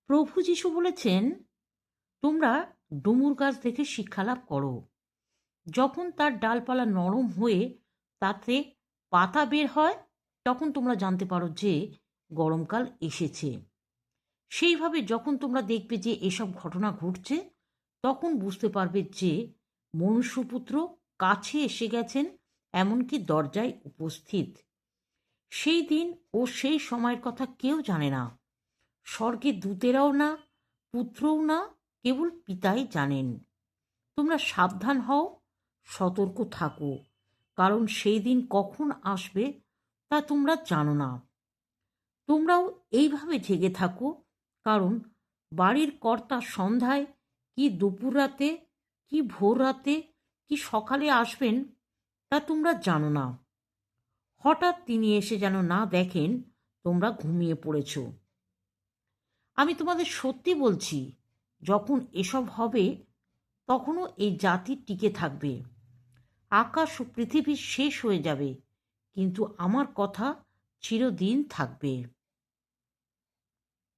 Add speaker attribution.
Speaker 1: প্রভু যীশু বলেছেন, তোমরা ডুমুর গাছ দেখে শিক্ষালাভ করো। যখন তার ডালপালা নরম হয়ে তাতে পাতা বের হয়, তখন তোমরা জানতে পারো যে গরমকাল এসেছে। সেইভাবে যখন তোমরা দেখবে যে এসব ঘটনা ঘটছে, তখন বুঝতে পারবে যে মনুষ্যপুত্র কাছে এসে গেছেন, এমনকি দরজায় উপস্থিত। সেই দিন ও সেই সময়ের কথা কেউ জানে না, স্বর্গের দূতেরাও না, পুত্রও না, কেবল পিতাই জানেন। তোমরা সাবধান হও, সতর্ক থাকো, কারণ সেই দিন কখন আসবে তা তোমরা জানো না। তোমরাও এইভাবে জেগে থাকো, কারণ বাড়ির কর্তা সন্ধ্যায় কি দুপুর রাতে কি ভোর রাতে কি সকালে আসবেন তা তোমরা জানো না। হঠাৎ তিনি এসে যেন না দেখেন তোমরা ঘুমিয়ে পড়েছ। আমি তোমাদের সত্যি বলছি, যখন এসব হবে তখনও এই জাতি টিকে থাকবে। আকাশ ও পৃথিবী শেষ হয়ে যাবে, কিন্তু আমার কথা চিরদিন থাকবে।